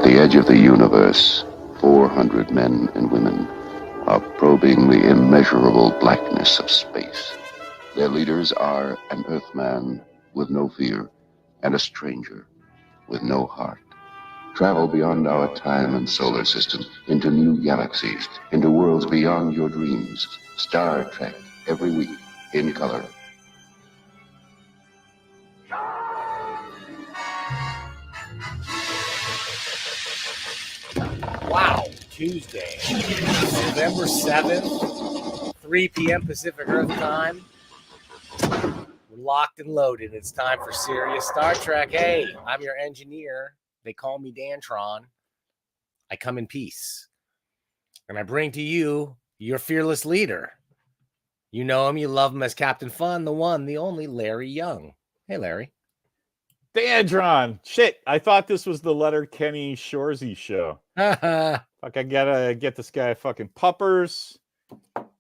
the edge of the universe, 400 men and women are probing the immeasurable blackness of space. Their leaders are an Earthman with no fear and a stranger with no heart. Travel beyond our time and solar system, into new galaxies, into worlds beyond your dreams. Star Trek, every week, in color. Wow, Tuesday, November 7th, 3 p.m. Pacific Earth time. We're locked and loaded. It's time for serious Star Trek. Hey, I'm your engineer. They call me Dantron. I come in peace. And I bring to you your fearless leader. You know him, you love him as Captain Fun, the one, the only Larry Young. Hey, Larry. Dantron. Shit, I thought this was the Letterkenny Shoresy show. Fuck, I gotta get this guy fucking puppers.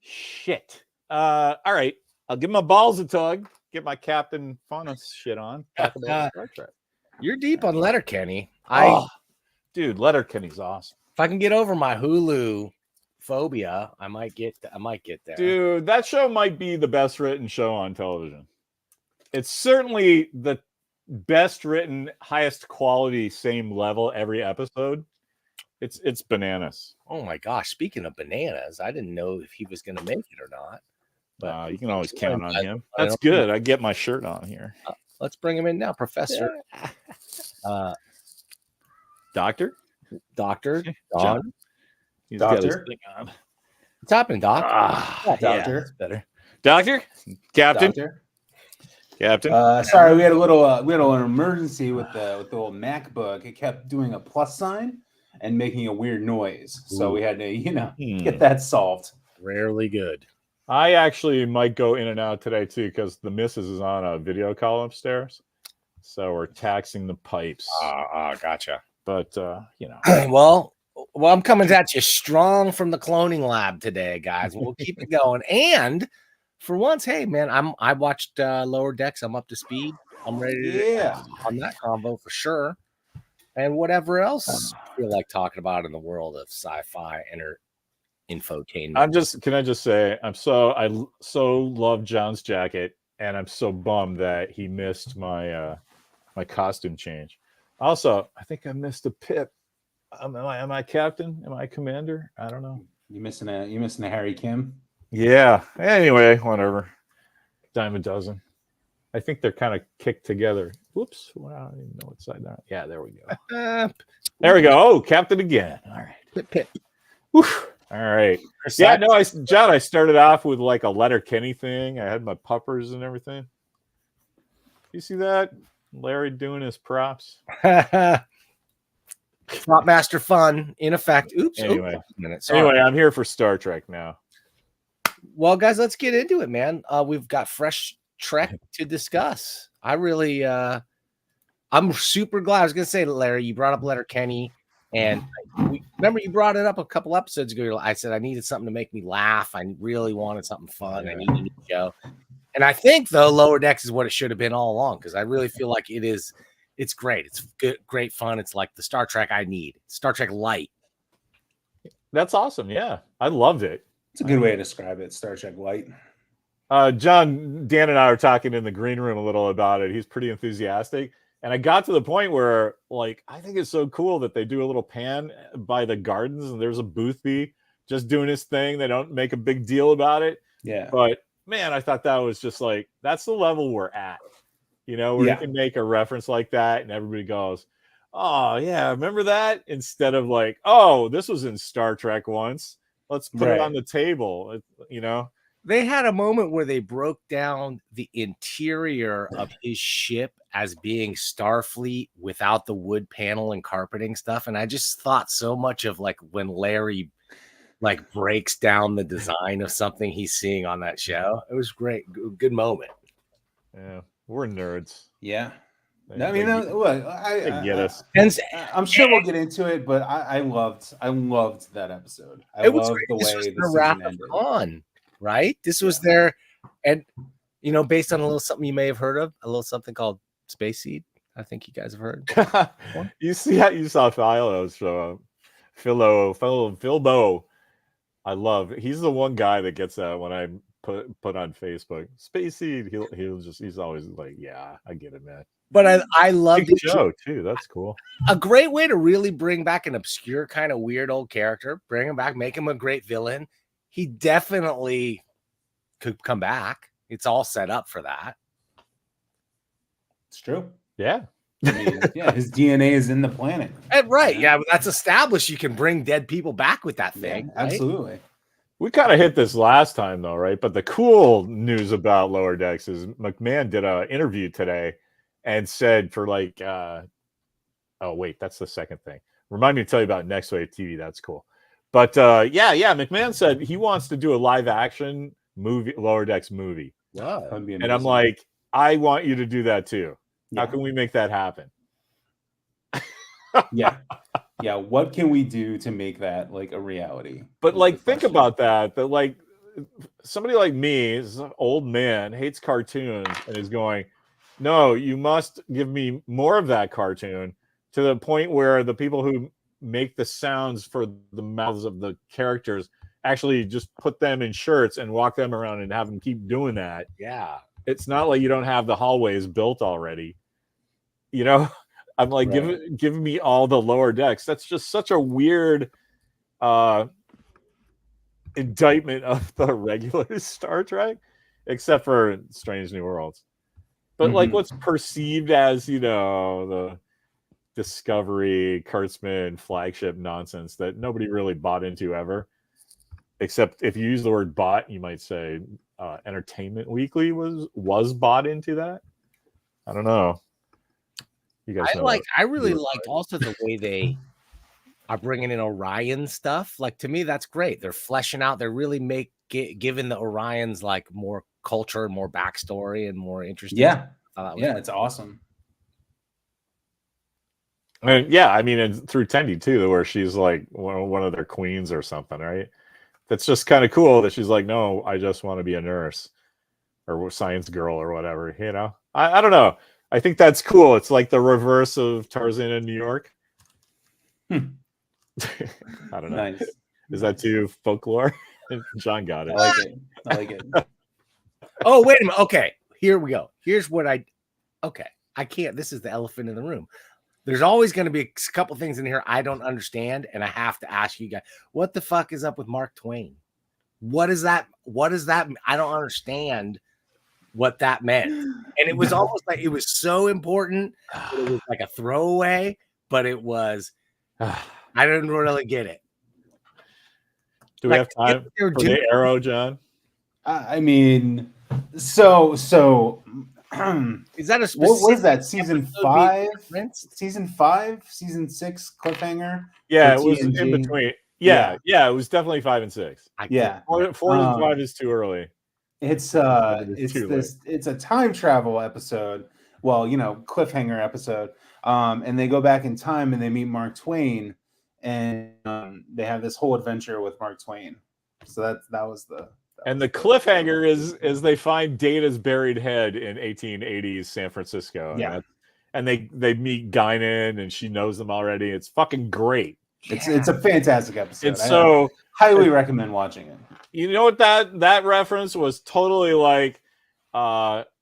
Shit. All right. I'll give my balls a tug. Get my Captain Funnus shit on. Talk about Star Trek. You're deep on Letterkenny. Dude, Letterkenny's awesome. If I can get over my Hulu phobia, I might get there. Dude, that show might be the best written show on television. It's certainly the best written, highest quality, same level every episode. It's bananas. Oh my gosh! Speaking of bananas, I didn't know if he was going to make it or not. But you can always count on him. That's good. I get my shirt on here. Let's bring him in now, Professor. Doctor Don. He's Doctor. got his thing on. What's happening, Doc? Yeah, Doctor. better. Doctor, Captain, Doctor. Captain. Sorry, we had a little an emergency with the old MacBook. It kept doing a plus sign and making a weird noise, so we had to get that solved. Rarely good. I actually might go in and out today too because the missus is on a video call upstairs, so we're taxing the pipes. Gotcha. But Well, I'm coming at you strong from the cloning lab today, guys. We'll keep it going. And for once, hey man, I watched Lower Decks. I'm up to speed. I'm ready to on that combo for sure. And whatever else I feel like talking about in the world of sci-fi infotainment. Can I just say I so love John's jacket, and I'm so bummed that he missed my my costume change. Also, I think I missed a pip. Am I captain? Am I commander? I don't know. You missing a Harry Kim? Yeah. Anyway, whatever. Dime a dozen. I think they're kind of kicked together. Whoops. Well, I don't even know what side they're on. Yeah, there we go. There we go. Oh, captain again. All right. Pip. Woof. All right. Yeah, no, John, I started off with like a Letterkenny thing. I had my puppers and everything. You see that? Larry doing his props. Prop Master Fun, in effect. Oops. Anyway, Sorry. I'm here for Star Trek now. Well, guys, let's get into it, man. We've got fresh Trek to discuss. I'm super glad. I was going to say, Larry, you brought up Letterkenny. And remember, you brought it up a couple episodes ago. I said I needed something to make me laugh. I really wanted something fun. I needed a new show. And I think, though, Lower Decks is what it should have been all along, because I really feel like it's great. It's good, great fun. It's like the Star Trek I need. Star Trek Light. That's awesome. Yeah, I loved it. It's a good way to describe it. Star Trek Light. John, Dan, and I were talking in the green room a little about it. He's pretty enthusiastic. And I got to the point where, like, I think it's so cool that they do a little pan by the gardens and there's a Boothby just doing his thing. They don't make a big deal about it. Yeah. But, man, I thought that was just like, that's the level we're at. Where you can make a reference like that and everybody goes, oh, yeah, remember that? Instead of like, oh, this was in Star Trek once. Let's put it on the table, They had a moment where they broke down the interior of his ship as being Starfleet without the wood panel and carpeting stuff. And I just thought so much of like when Larry like breaks down the design of something he's seeing on that show. It was great. Good moment. Yeah, we're nerds. Yeah. They I get us. I'm sure we'll get into it, but I loved that episode. It was great. This was the Wrath of Khan, right? This was their, and based on a little something you may have heard of, a little something called Space Seed. I think you guys have heard. You saw Philo's show. Philbo. I love. He's the one guy that gets that when I put on Facebook. Spacey. He's always like, yeah, I get it, man. But I love the show too. That's cool. A great way to really bring back an obscure kind of weird old character, bring him back, make him a great villain. He definitely could come back. It's all set up for that. It's true. Yeah. I mean, yeah, his DNA is in the planet. Right. Yeah, but that's established. You can bring dead people back with that thing. Yeah, absolutely. Right? We kind of hit this last time though, right? But the cool news about Lower Decks is McMahon did an interview today and said for like, oh wait, that's the second thing. Remind me to tell you about Next Wave TV. That's cool. But yeah, McMahon said he wants to do a live action movie, Lower Decks movie. Wow. And I'm like, I want you to do that too. Yeah. How can we make that happen? Yeah. What can we do to make that like a reality? But like, think about that like somebody like me is an old man, hates cartoons, and is going, no, you must give me more of that cartoon, to the point where the people who make the sounds for the mouths of the characters actually just put them in shirts and walk them around and have them keep doing that. Yeah. It's not like you don't have the hallways built already. You know, I'm like, right. give me all the Lower Decks. That's just such a weird indictment of the regular Star Trek, except for Strange New Worlds. But like what's perceived as, you know, the Discovery, Kurtzman flagship nonsense that nobody really bought into ever. Except if you use the word bought, you might say Entertainment Weekly was bought into that. I don't know. You guys know I really liked also the way they are bringing in Orion stuff. Like, to me, that's great. They're fleshing out. They're really giving the Orions like more culture, more backstory, and more interesting. Yeah, it's awesome. And yeah, I mean, and through Tendi too, where she's like one of their queens or something, right? That's just kind of cool that she's like, no, I just want to be a nurse or science girl or whatever, you know? I don't know. I think that's cool. It's like the reverse of Tarzan in New York. I don't know. Nice. Is that too folklore? John got it. I like it. Oh, wait a minute. Okay, here we go. Here's what I can't. This is the elephant in the room. There's always going to be a couple things in here I don't understand, and I have to ask you guys, what the fuck is up with Mark Twain? What is that? I don't understand what that meant. And it was almost like it was so important. It was like a throwaway, but it was, I didn't really get it. Do we have time for the arrow, John? I mean, so is that a specific what is that, season 5? Season 5, season 6 cliffhanger? Yeah, it was in between. Yeah, it was definitely 5 and 6. 4 and 5 is too early. It's a time travel episode. Well, you know, cliffhanger episode. And they go back in time and they meet Mark Twain, and they have this whole adventure with Mark Twain. So that was the. And the cliffhanger is they find Data's buried head in 1880s San Francisco. Yeah. And they meet Guinan, and she knows them already. It's fucking great. It's a fantastic episode. It's so highly recommend watching it. You know what that reference was totally like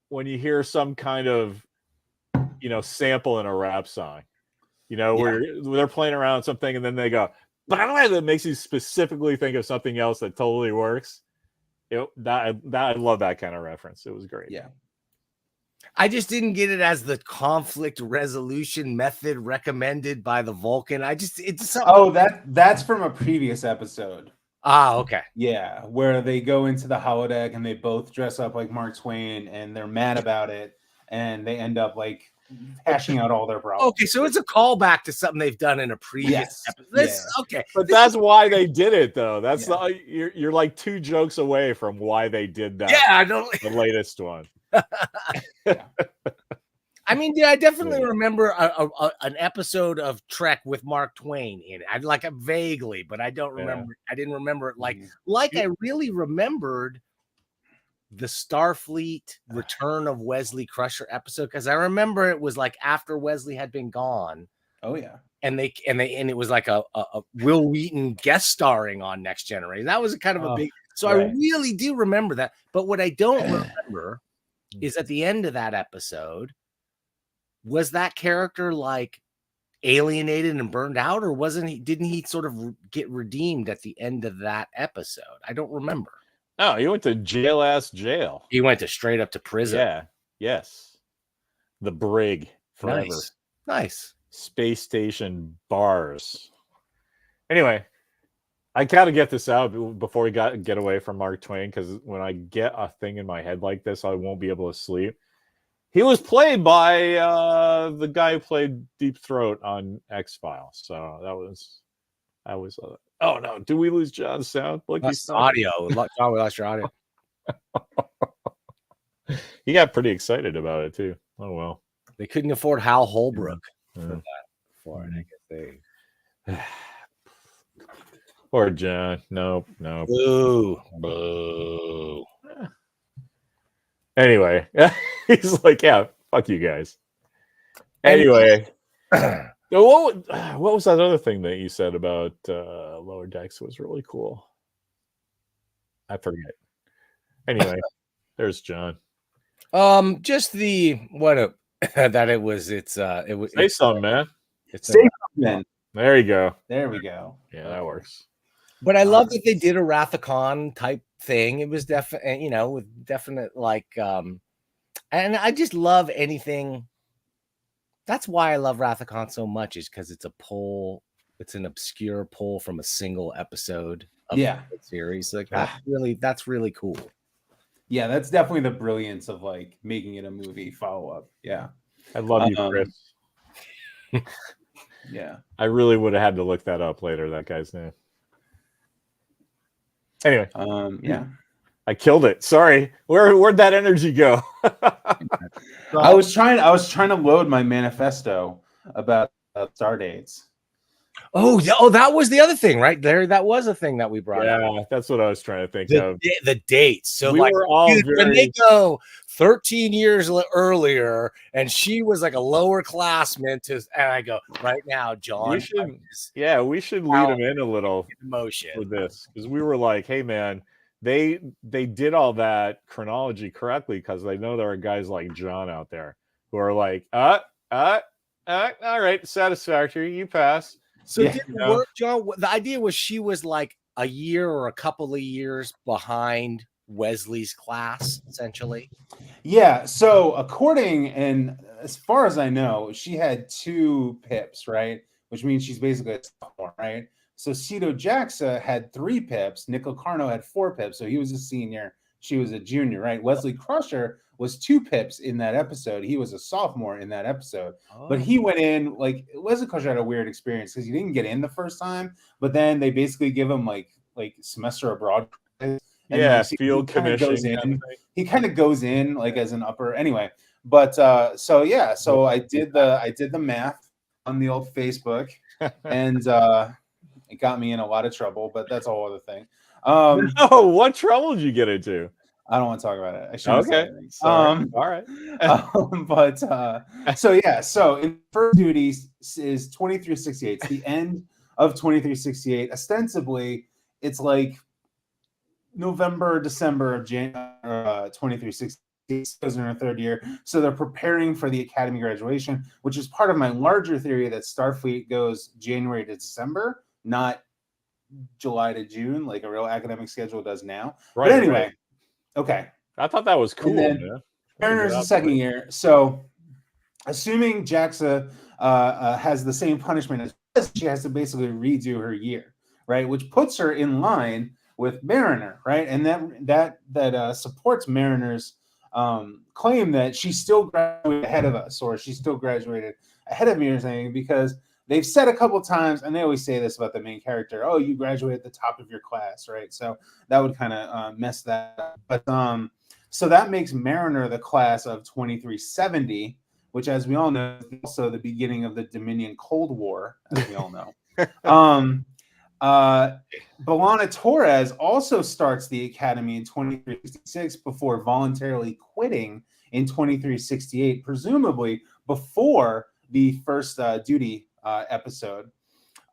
when you hear some kind of, you know, sample in a rap song. You know, where they're playing around with something and then they go, that makes you specifically think of something else that totally works. I love that kind of reference. It was great. Yeah. I just didn't get it as the conflict resolution method recommended by the Vulcan. That's from a previous episode. Ah, okay. Yeah, where they go into the holodeck and they both dress up like Mark Twain and they're mad about it and they end up like hashing out all their problems. Okay, so it's a callback to something they've done in a previous episode. Okay, but that's why they did it, though. That's you're like 2 jokes away from why they did that. Yeah, I don't. The latest one. I mean, I definitely remember an episode of Trek with Mark Twain in it. I like it vaguely, but I don't remember. I didn't remember it like I really remembered the Starfleet Return of Wesley Crusher episode? Because I remember it was like after Wesley had been gone. Oh yeah. And it was like a Will Wheaton guest starring on Next Generation. That was kind of a big. So I really do remember that. But what I don't remember is at the end of that episode, was that character like alienated and burned out, or wasn't he? Didn't he sort of get redeemed at the end of that episode? I don't remember. No, he went to jail. He went to straight up to prison. Yeah. Yes. The brig forever. Nice. Space station bars. Anyway, I gotta get this out before we get away from Mark Twain, because when I get a thing in my head like this, I won't be able to sleep. He was played by the guy who played Deep Throat on X-Files. So that was. Oh no! Do we lose John's sound? Look, he's audio. John, we lost your audio. He got pretty excited about it too. Oh well. They couldn't afford Hal Holbrook for it. I guess they. Poor John. Nope. Boo. Anyway, he's like, yeah, fuck you guys. Anyway, what was that other thing that you said about Lower Decks was really cool? I forget. Anyway, there's John. Just that it was. Say something, man. Say something. There you go. There we go. Yeah, that works. But I love that they did a Wrath of Khan type thing. It was definitely, with definite like, and I just love anything. That's why I love Wrath of Khan so much, is because it's a pull. It's an obscure pull from a single episode of the series. Like that's really cool. Yeah, that's definitely the brilliance of like making it a movie follow up. Yeah, I love you, Chris. Yeah, I really would have had to look that up later. That guy's name. Anyway, yeah, I killed it. Sorry, where'd that energy go? I was trying to load my manifesto about star dates. Oh, that was the other thing, right there. That was a thing that we brought up. Yeah, that's what I was trying to think of. The dates. So we were all when they go 13 years earlier, and she was like a lower classman and I go right now, John. We should lead him in a little emotion for this, because we were like, hey man, they did all that chronology correctly because they know there are guys like John out there who are like, all right, satisfactory, you pass. So did it work, John? The idea was she was like a year or a couple of years behind Wesley's class, essentially. Yeah. So and as far as I know, she had 2 pips, right? Which means she's basically a sophomore, right? So Cito Jaxa had 3 pips. Nickel Carno had 4 pips. So he was a senior. She was a junior, right? Wesley Crusher was 2 pips in that episode. He was a sophomore in that episode. But he went in, like, Wesley Crusher had a weird experience because he didn't get in the first time, but then they basically give him like semester abroad. And field commission. He kind of goes in like as an upper anyway. But so I did the math on the old Facebook, and it got me in a lot of trouble, but that's a whole other thing. What trouble did you get into? I don't want to talk about it. I shouldn't say anything. All right. So in first duty is 2368. It's the end of 2368. Ostensibly, it's like November, December of 2368. Goes in her 3rd year. So they're preparing for the academy graduation, which is part of my larger theory that Starfleet goes January to December, not July to June, like a real academic schedule does now. Right, but anyway, okay. I thought that was cool. Mariner's the 2nd year. So assuming Jaxa has the same punishment as she has to basically redo her year, right? Which puts her in line with Mariner, right? And that supports Mariner's claim that she still graduated ahead of us, or she still graduated ahead of me or something, because they've said a couple times, and they always say this about the main character, oh, you graduate at the top of your class, right? So that would kind of mess that up. But so that makes Mariner the class of 2370, which, as we all know, is also the beginning of the Dominion Cold War, as we all know. B'Elanna Torres also starts the academy in 2366 before voluntarily quitting in 2368, presumably before the first duty episode.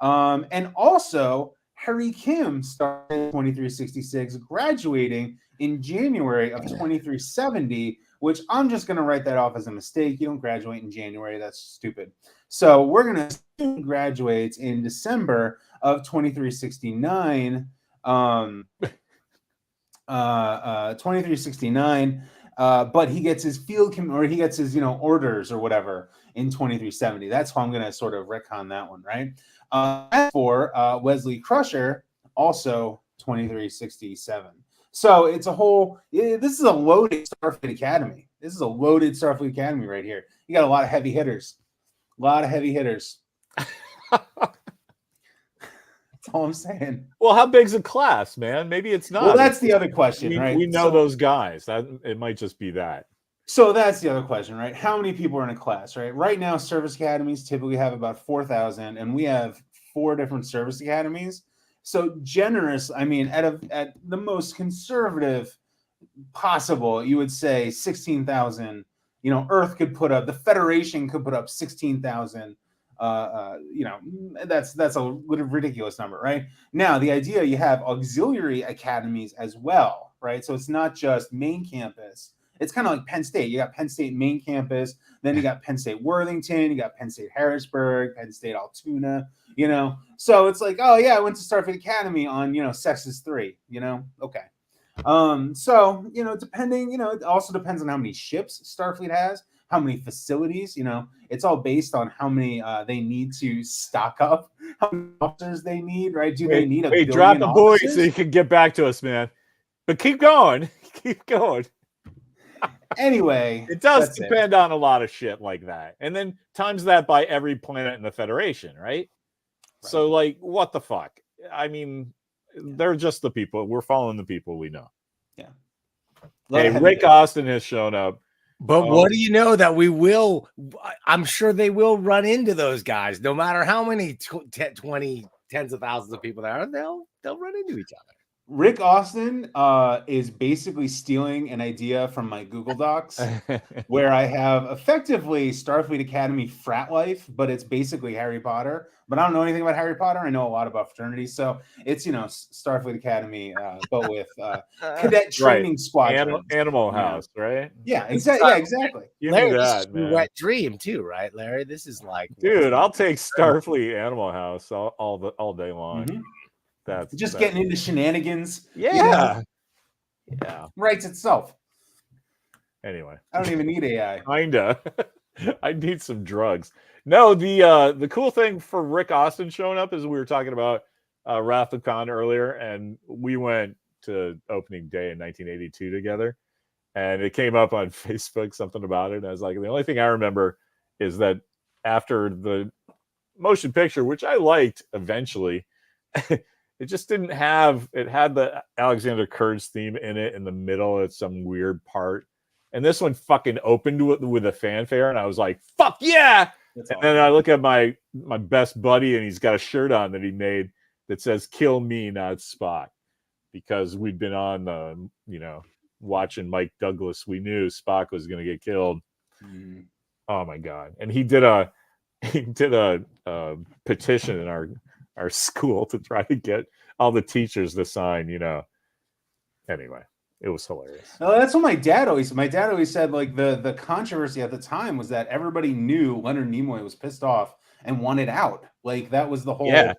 And also, Harry Kim started in 2366, graduating in January of 2370, which I'm just going to write that off as a mistake. You don't graduate in January. That's stupid. So we're going to assume he graduates in December of 2369. 2369. But he gets his he gets his, orders or whatever in 2370. That's how I'm going to sort of retcon that one, right? As for Wesley Crusher, also 2367. So it's a whole. This is a loaded Starfleet Academy. This is a loaded Starfleet Academy right here. You got a lot of heavy hitters. A lot of heavy hitters. That's all I'm saying. Well, how big's a class, man? Maybe it's not. Well, that's the other question, right? We know those guys. It might just be that. So that's the other question, right? How many people are in a class, right? Right now, service academies typically have about 4,000, and we have 4 different service academies. So generous, I mean, at the most conservative possible, you would say 16,000. Earth could put up, the Federation could put up 16,000. That's a ridiculous number, right? Now, the idea, you have auxiliary academies as well, right? So it's not just main campus. It's kind of like Penn State. You got Penn State main campus, then you got Penn State Worthington, you got Penn State Harrisburg, Penn State Altoona, So it's like, oh yeah, I went to Starfleet Academy on, Sexes 3, okay. So, depending, it also depends on how many ships Starfleet has, how many facilities, it's all based on how many they need to stock up, how many officers they need, right? They need a billion drop the officers? buoy so you can get back to us, man. But keep going. Keep going. Anyway, it does depend on a lot of shit like that. And then times that by every planet in the Federation, right? So, like, what the fuck? I mean, they're just the people. We're following the people we know. Yeah. Hey, Rick Austin has shown up. But what do you know that we will? I'm sure they will run into those guys, no matter how many 20 tens of thousands of people there are. They'll run into each other. Rick Austin is basically stealing an idea from my Google Docs where I have effectively Starfleet Academy frat life, but it's basically Harry Potter. But I don't know anything about Harry Potter. I know a lot about fraternities. So it's, Starfleet Academy, but with cadet training squadron. Animal House, right? Yeah, exactly. Yeah, exactly. Larry, this is your wet dream too, right, Larry? This is like... Dude, I'll take Starfleet Animal House all day long. Mm-hmm. That's getting into shenanigans. Yeah. Yeah. Writes itself. Anyway. I don't even need AI. Kinda. I need some drugs. No, the cool thing for Rick Austin showing up is we were talking about Wrath of Khan earlier, and we went to opening day in 1982 together, and it came up on Facebook, something about it. And I was like, the only thing I remember is that after the motion picture, which I liked eventually, it just didn't have, it had the Alexander Kurtz theme in it in the middle at some weird part. And this one fucking opened with a fanfare, and I was like, fuck yeah! That's and awesome. Then I look at my best buddy, and he's got a shirt on that he made that says, kill me, not Spock. Because we'd been on, watching Mike Douglas. We knew Spock was going to get killed. Mm. Oh, my God. And he did a petition in our school to try to get all the teachers to sign, Anyway, it was hilarious. Oh, that's what my dad always said, like the controversy at the time was that everybody knew Leonard Nimoy was pissed off and wanted out. Like that was the whole. Yeah.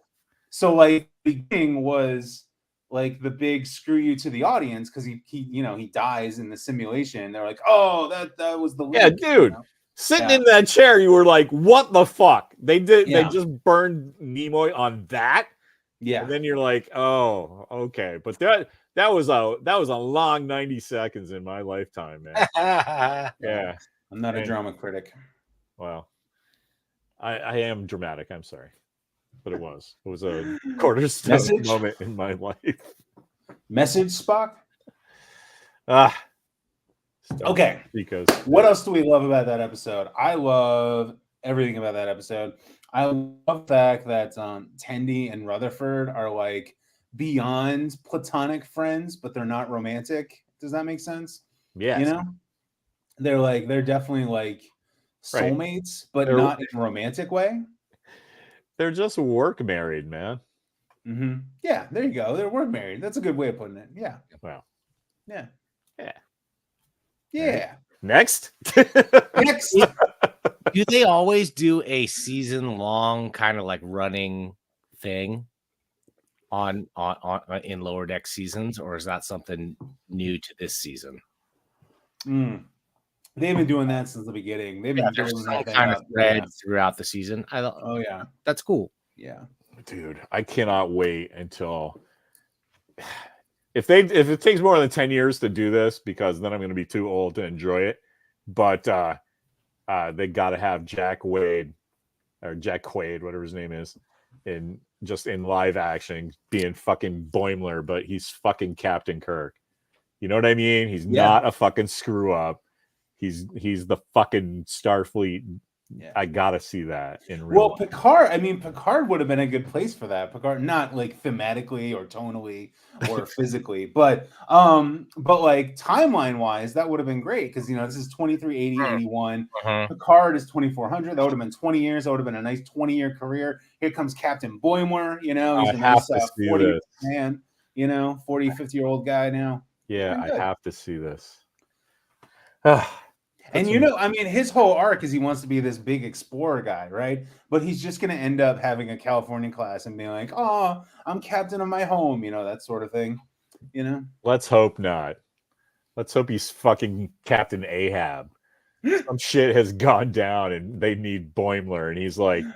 So like the beginning was like the big screw you to the audience because he dies in the simulation. They're like, oh, that was the limit, dude. Sitting in that chair, you were like, what the fuck? They just burned Nimoy on that. Yeah. And then you're like, oh, okay. But that was a long 90 seconds in my lifetime, man. Yeah. I'm not a drama critic. Well, I am dramatic. I'm sorry. But it was a cornerstone moment in my life. Message, Spock? Okay. Because what else do we love about that episode? I love everything about that episode. I love the fact that Tendi and Rutherford are like beyond platonic friends, but they're not romantic. Does that make sense? Yes. You know, they're definitely like soulmates, but not in a romantic way. They're just work married, man. Mm-hmm. Yeah, there you go. They're work married. That's a good way of putting it. Yeah. Wow. Yeah. Yeah. Yeah. Next. Next. Do they always do a season long kind of like running thing on in Lower Deck seasons, or is that something new to this season? They've been doing that since the beginning. They've been building that thing kind up of thread throughout the season. Oh yeah, that's cool. Yeah, dude, I cannot wait until if it takes more than 10 years to do this, because then I'm going to be too old to enjoy it. But they got to have Jack Quaid, whatever his name is, in live action, being fucking Boimler, but he's fucking Captain Kirk. You know what I mean? He's not a fucking screw up. He's the fucking Starfleet. Yeah. I gotta see that in real life. Picard would have been a good place for that. Picard, not like thematically or tonally or physically, but like timeline wise, that would have been great, because this is 2380, 81. Picard is 2400. That would have been 20 years. That would have been a nice 20-year career. Here comes Captain Boimler. He's a nice 40 man. 40, 50-year-old guy now. Yeah, I have to see this. And his whole arc is he wants to be this big explorer guy, right? But he's just going to end up having a California class and being like, "Oh, I'm captain of my home," that sort of thing. Let's hope not. Let's hope he's fucking Captain Ahab. Some shit has gone down and they need Boimler, and he's like,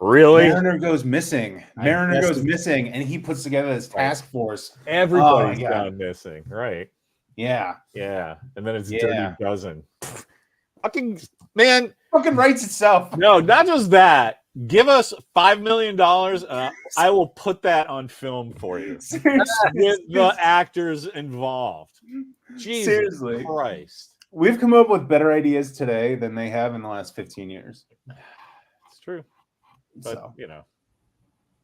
"Really?" Mariner goes missing, and he puts together this task force. Everybody's gone missing, right? Yeah. And then it's a dirty dozen. Fucking man, fucking writes itself. No, not just that. Give us $5 million, I will put that on film for you. With the actors involved. Jesus Seriously. Christ. We've come up with better ideas today than they have in the last 15 years. It's true. But,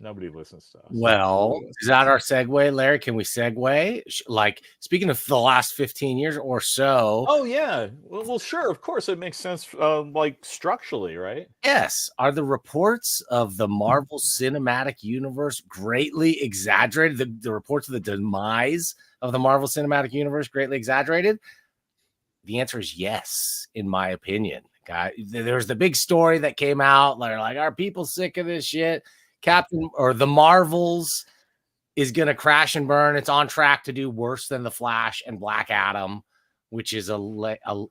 nobody listens to us. Well, is that our segue, Larry? Can we segue? Like, speaking of the last 15 years or so. Oh, yeah. Well, sure. Of course, it makes sense, like, structurally, right? Yes. Are the reports of the Marvel Cinematic Universe greatly exaggerated? The reports of the demise of the Marvel Cinematic Universe greatly exaggerated? The answer is yes, in my opinion. There's the big story that came out. Like, are people sick of this shit? The Marvels is going to crash and burn. It's on track to do worse than the Flash and Black Adam, which is well,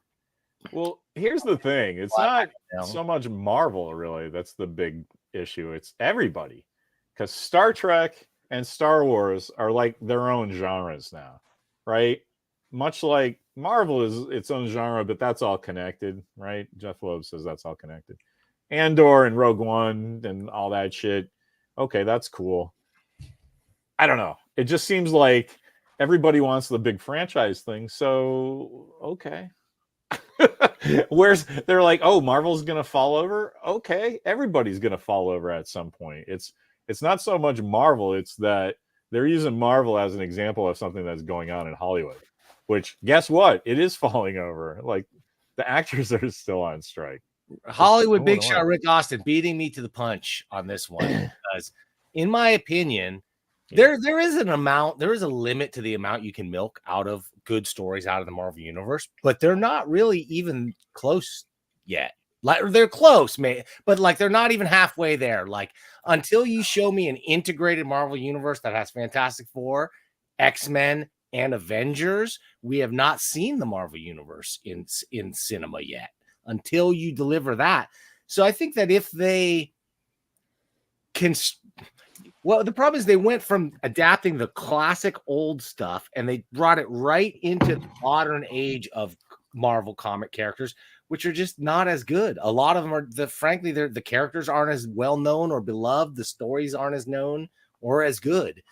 here's the thing. It's not so much Marvel, really. That's the big issue. It's everybody, because Star Trek and Star Wars are like their own genres now, right? Much like Marvel is its own genre, but that's all connected, right? Jeff Loeb says that's all connected. Andor and Rogue One and all that shit. Okay, that's cool. I don't know. It just seems like everybody wants the big franchise thing. So, okay. They're like, oh, Marvel's going to fall over? Okay, everybody's going to fall over at some point. It's not so much Marvel. It's that they're using Marvel as an example of something that's going on in Hollywood, which, guess what? It is falling over. Like, the actors are still on strike. Hollywood big shot Rick Austin beating me to the punch on this one, because in my opinion, there is a limit to the amount you can milk out of good stories out of the Marvel universe, but they're not really even close yet. Like, they're close, man, but like they're not even halfway there. Like, until you show me an integrated Marvel universe that has Fantastic Four, X-Men, and Avengers, we have not seen the Marvel universe in cinema yet. Until you deliver that. So I think that if they can, the problem is they went from adapting the classic old stuff and they brought it right into the modern age of Marvel comic characters, which are just not as good. A lot of them are, frankly, the characters aren't as well known or beloved. The stories aren't as known or as good,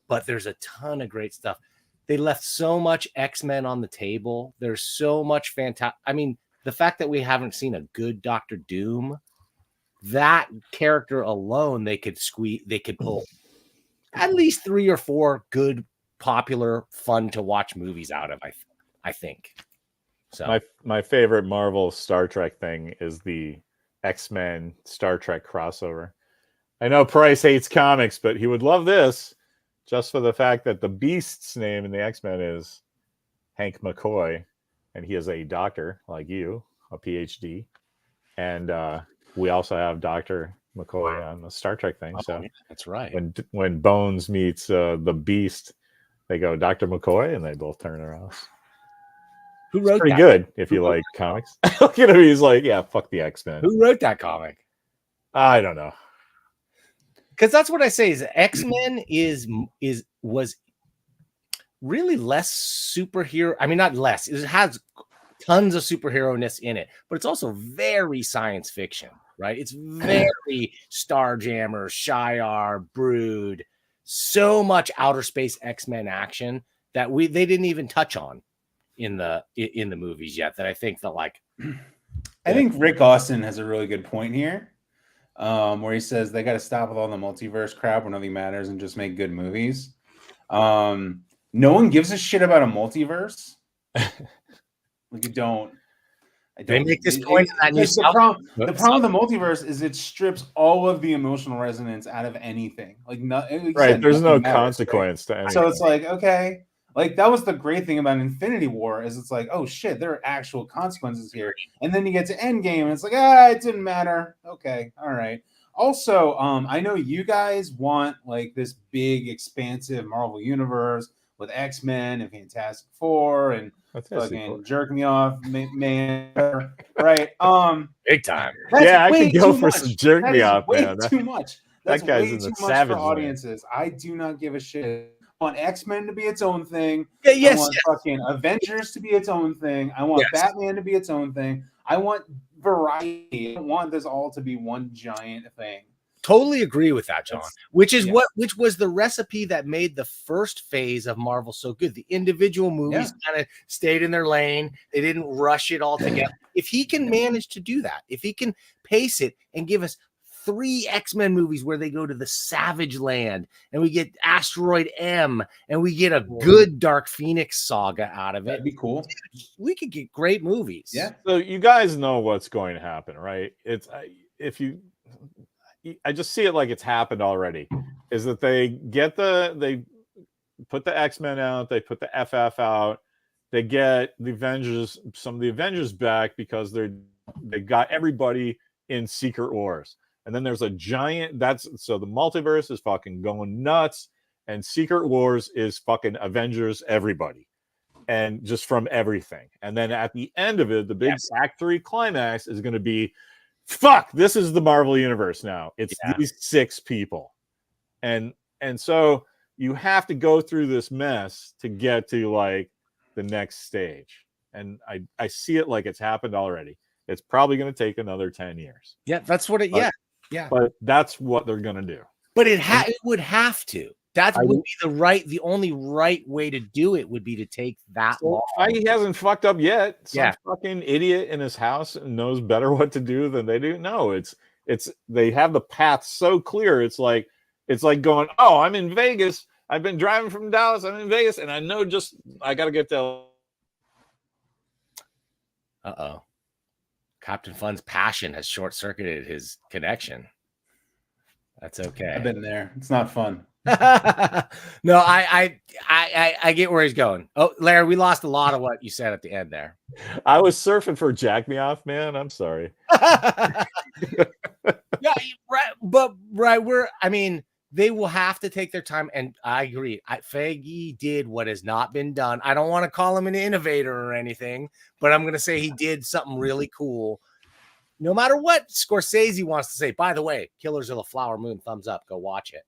but there's a ton of great stuff. They left so much X-Men on the table. There's so much fantastic. I mean, the fact that we haven't seen a good Doctor Doom that character alone, they could pull at least 3 or 4 good, popular, fun to watch movies out of. I think. So my favorite Marvel Star Trek thing is the X-Men Star Trek crossover. I know Price hates comics, but he would love this just for the fact that the Beast's name in the X-Men is Hank McCoy, and he is a doctor like you, a PhD. And we also have Dr. McCoy on the Star Trek thing. So yeah, that's right. When Bones meets the Beast, they go, Dr. McCoy, and they both turn around. Who wrote pretty that? good if you like comics. Look at him, he's like, yeah, fuck the X-Men. Who wrote that comic? I don't know. Because that's what I say is X-Men was really less superhero. I mean, not less. It has tons of superhero-ness in it, but it's also very science fiction, right? It's very Starjammer, Shi'ar, Brood, so much outer space X-Men action that they didn't even touch on in the movies yet. That I think that like, I think Rick Austin has a really good point here, where he says they got to stop with all the multiverse crap where nothing matters and just make good movies. No one gives a shit about a multiverse. Like you don't. They make this point. The problem with the multiverse is it strips all of the emotional resonance out of anything. Like right, there's no consequence to anything. So it's like, okay, like that was the great thing about Infinity War is it's like, oh shit, there are actual consequences here. And then you get to Endgame and it's like, it didn't matter. Okay, all right. Also, I know you guys want like this big, expansive Marvel universe with X-Men and Fantastic Four and fucking jerk me off, man. Right? Big time. Yeah, I could go for some jerk me off, man. Too much. That's that guy's way in the too much savage for audiences. I do not give a shit. I want X-Men to be its own thing. Yeah, yes, I want fucking Avengers to be its own thing. I want Batman to be its own thing. I want variety. I want this all to be one giant thing. Totally agree with that, John. Which was the recipe that made the first phase of Marvel so good. The individual movies kind of stayed in their lane. They didn't rush it all together. If he can manage to do that, if he can pace it and give us 3 X-Men movies where they go to the Savage Land and we get Asteroid M and we get a good Dark Phoenix saga out of it. That'd be cool. We could get great movies. Yeah. So you guys know what's going to happen, right? I just see it like it's happened already. Is that they put the X-Men out, they put the FF out, they get some of the Avengers back because they got everybody in Secret Wars. And then there's a giant so the multiverse is fucking going nuts, and Secret Wars is fucking Avengers everybody. And just from everything. And then at the end of it, the big Act 3 climax is going to be fuck, this is the Marvel universe now. It's these 6 people. And so you have to go through this mess to get to like the next stage. And I see it like it's happened already. It's probably going to take another 10 years. Yeah, that's what yeah. But that's what they're going to do. But it would have to. That would be the only right way to do it would be to take that long. He hasn't fucked up yet. Some fucking idiot in his house knows better what to do than they do. No, it's they have the path so clear. It's like going, oh, I'm in Vegas. I've been driving from Dallas. I'm in Vegas, and I know I got to get to. Captain Fun's passion has short-circuited his connection. That's okay. I've been there. It's not fun. No, I get where he's going. Oh, Larry, we lost a lot of what you said at the end there. I was surfing for Jack Me Off, man. I'm sorry. Yeah, right. They will have to take their time, and I agree. Feige did what has not been done. I don't want to call him an innovator or anything, but I'm going to say he did something really cool. No matter what Scorsese wants to say. By the way, Killers of the Flower Moon, thumbs up. Go watch it.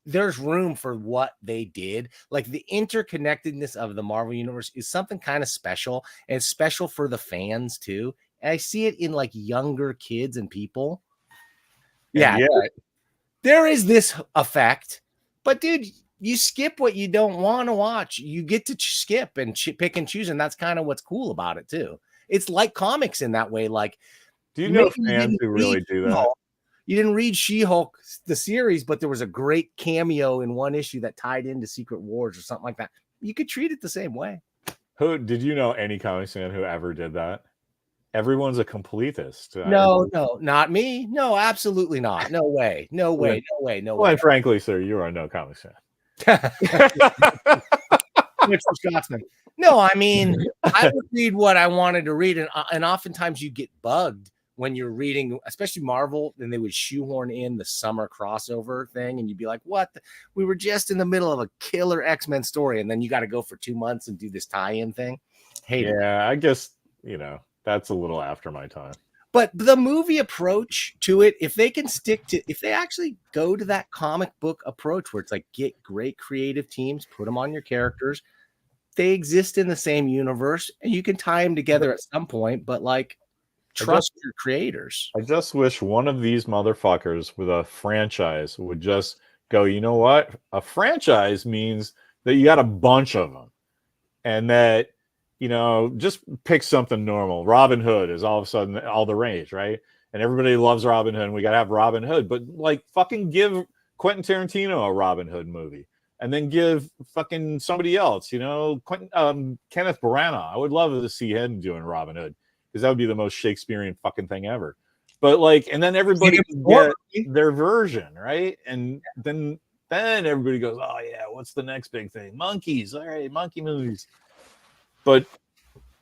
There's room for what they did. Like the interconnectedness of the Marvel universe is something kind of special, and it's special for the fans too. And I see it in like younger kids and people. Yeah. There is this effect, but dude, you skip what you don't want to watch. You get to skip and pick and choose, and that's kind of what's cool about it too. It's like comics in that way. Like Do you know fans who really do that? You didn't read She-Hulk, the series, but there was a great cameo in one issue that tied into Secret Wars or something like that. You could treat it the same way. Who did you know any comics fan who ever did that? Everyone's a completist. No, not me. No, absolutely not. No way. No way. No way. No way. And frankly, sir, you are no comics fan. No, I mean, I would read what I wanted to read, and oftentimes you get bugged when you're reading, especially Marvel, then they would shoehorn in the summer crossover thing, and you'd be like, what? We were just in the middle of a killer X-Men story, and then you got to go for 2 months and do this tie-in thing. I guess, that's a little after my time. But the movie approach to it, if they can if they actually go to that comic book approach where it's like, get great creative teams, put them on your characters, they exist in the same universe, and you can tie them together at some point, but like, trust your creators. I just wish one of these motherfuckers with a franchise would just go, you know what? A franchise means that you got a bunch of them, and that, just pick something normal. Robin Hood is all of a sudden all the rage, right? And everybody loves Robin Hood, and we got to have Robin Hood. But like, fucking give Quentin Tarantino a Robin Hood movie, and then give fucking somebody else, Kenneth Branagh. I would love to see him doing Robin Hood, because that would be the most Shakespearean fucking thing ever. But like, and then everybody get their version, right? And then everybody goes, oh yeah, what's the next big thing? Monkeys. All right, monkey movies. But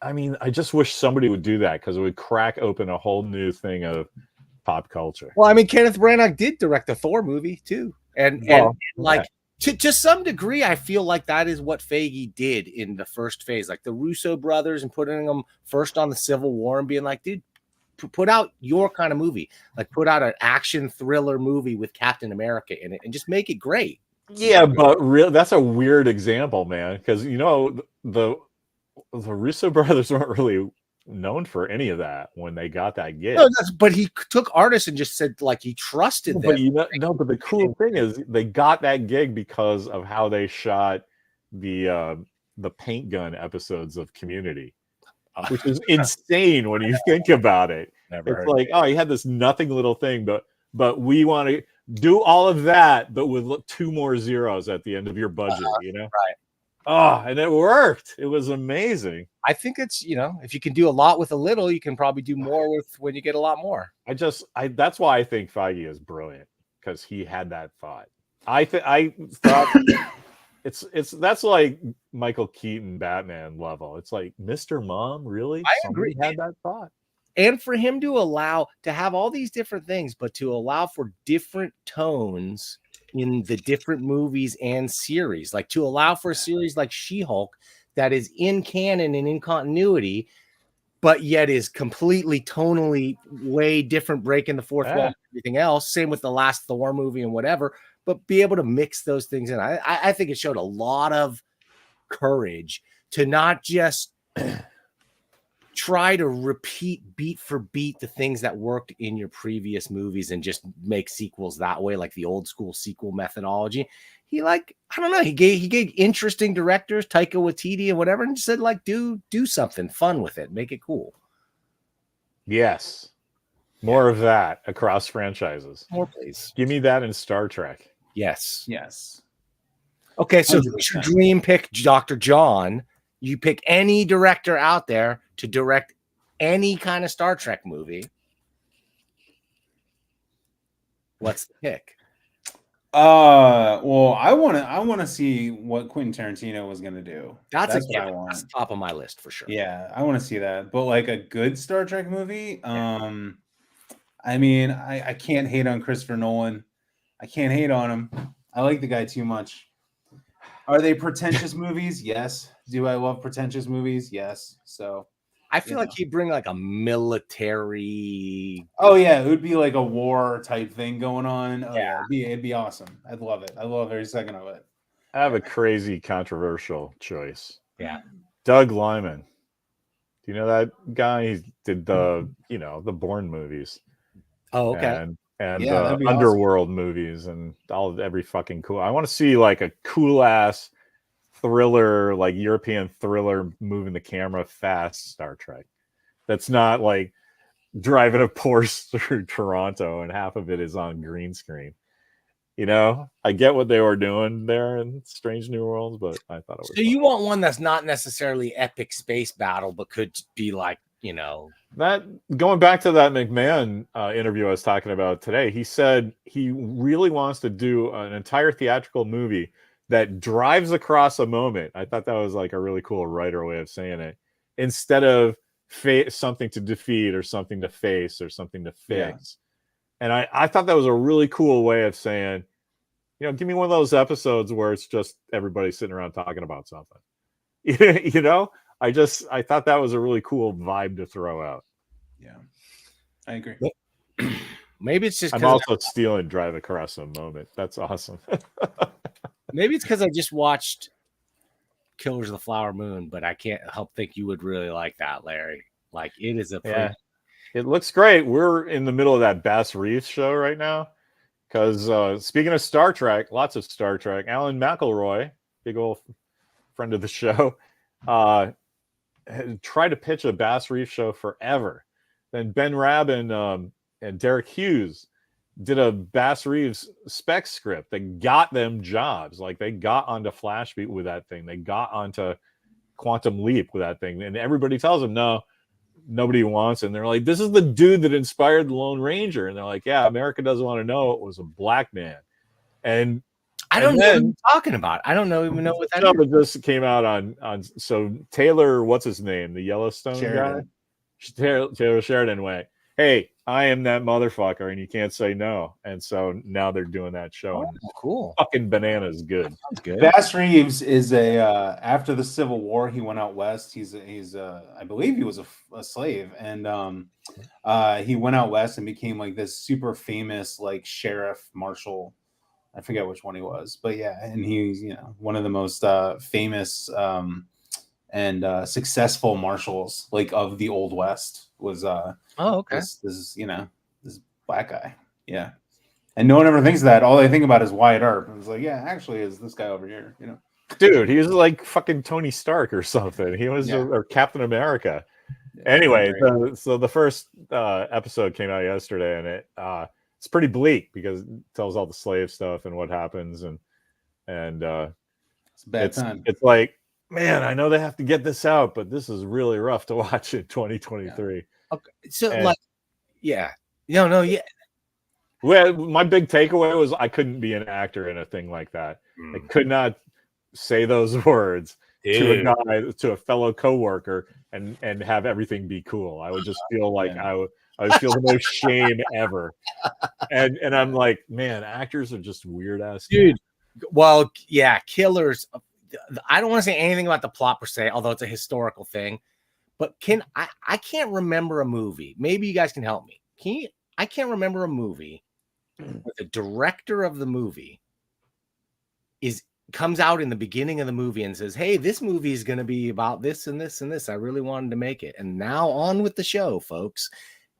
I mean, I just wish somebody would do that, because it would crack open a whole new thing of pop culture. Well, I mean, Kenneth Branagh did direct the Thor movie too. And to some degree, I feel like that is what Feige did in the first phase, like the Russo brothers, and putting them first on the Civil War and being like, dude, put out your kind of movie, like put out an action thriller movie with Captain America in it and just make it great. Yeah, but that's a weird example, man, because the Russo brothers weren't really known for any of that when they got that gig. No, but he took artists and just said, like, he trusted them. But the cool thing is they got that gig because of how they shot the paint gun episodes of Community, which is insane when you think about it. It's like, oh, you had this nothing little thing, but we want to do all of that, but with 2 more zeros at the end of your budget, Right. Oh, and it worked. It was amazing. I think it's, if you can do a lot with a little, you can probably do more with when you get a lot more. That's why I think Feige is brilliant, because he had that thought. I thought that's like Michael Keaton Batman level. It's like, Mr. Mom, really? I agree. Had that thought. And for him to have all these different things, but to allow for different tones in the different movies and series, like to allow for a series like She-Hulk that is in canon and in continuity, but yet is completely tonally way different, breaking the fourth wall and everything else. Same with the last Thor movie and whatever, but be able to mix those things in. I think it showed a lot of courage to not just try to repeat beat for beat the things that worked in your previous movies and just make sequels that way, like the old school sequel methodology. He gave interesting directors, Taika Waititi and whatever, and said, like, do something fun with it, make it cool. Yes. More of that across franchises. More, please. Give me that in Star Trek. Yes. Okay, so your dream pick, Dr. John. You pick any director out there to direct any kind of Star Trek movie. What's the pick? Well, I want to see what Quentin Tarantino was going to do. That's what I want. That's top of my list for sure. Yeah, I want to see that. But like a good Star Trek movie, I mean, I can't hate on Christopher Nolan. I can't hate on him. I like the guy too much. Are they pretentious movies? Yes. Do I love pretentious movies? Yes. So I feel like he'd bring like a military. Oh yeah, it would be like a war type thing going on. Oh, yeah, it'd be awesome. I'd love it. I love every second of it. I have a crazy controversial choice. Yeah. Doug Liman. Do you know that guy? He did the Bourne movies. Oh, okay. And the Underworld movies and every fucking cool. I want to see like a cool ass thriller, like European thriller, moving the camera fast Star Trek. That's not like driving a Porsche through Toronto, and half of it is on green screen. You know, I get what they were doing there in Strange New Worlds, but I thought it was. So you want one that's not necessarily epic space battle, but could be like, you know, that going back to that McMahon interview I was talking about today. He said he really wants to do an entire theatrical movie that drives across a moment. I thought that was like a really cool writer way of saying it, instead of something to defeat or something to face or something to fix. And I thought that was a really cool way of saying, you know, give me one of those episodes where it's just everybody sitting around talking about something. You know, I thought that was a really cool vibe to throw out. Yeah, I agree. Maybe it's just I'm also stealing Drive Across a Moment. That's awesome. Maybe it's because I just watched Killers of the Flower Moon, but I can't help think you would really like that, Larry. Like, it is a pretty... It looks great. We're in the middle of that Bass Reeves show right now. Because speaking of Star Trek, lots of Star Trek, Alan McElroy, big old friend of the show, had tried to pitch a Bass Reeves show forever. Then Ben Rabb and Derek Hughes did a Bass Reeves spec script that got them jobs. Like, they got onto Flashbeat with that thing. They got onto Quantum Leap with that thing. And everybody tells them, no, nobody wants it. And they're like, this is the dude that inspired the Lone Ranger. And they're like, yeah, America doesn't want to know it was a black man. And I don't know what you're talking about. I don't even know what that is. But this came out on so Taylor, what's his name? The Yellowstone Sheridan. guy? Taylor Sheridan went, hey, I am that motherfucker, and you can't say no. And so now they're doing that show. Oh, cool. Fucking bananas good. Sounds good. Bass Reeves is after the Civil War, he went out west. He's I believe he was a slave, and he went out west and became like this super famous like sheriff marshal. I forget which one he was, but yeah, and he's, you know, one of the most famous and successful marshals like of the Old West was this black guy. Yeah. And no one ever thinks of that. All they think about is Wyatt Earp. It's like, yeah, actually is this guy over here, you know. Dude, he was like fucking Tony Stark or something. He was or Captain America. Yeah, anyway, so the first episode came out yesterday, and it's pretty bleak because it tells all the slave stuff and what happens, and it's a bad time. It's like, man, I know they have to get this out, but this is really rough to watch in 2023. Yeah. Okay. So yeah. Well, my big takeaway was I couldn't be an actor in a thing like that. I could not say those words to a fellow coworker and have everything be cool. I would just feel like I would feel the most shame ever. And I'm like, man, actors are just weird ass dude. Well, yeah, Killers. I don't want to say anything about the plot per se, although it's a historical thing. But I can't remember a movie. Maybe you guys can help me. I can't remember a movie where the director of the movie comes out in the beginning of the movie and says, hey, this movie is going to be about this and this and this. I really wanted to make it. And now on with the show, folks.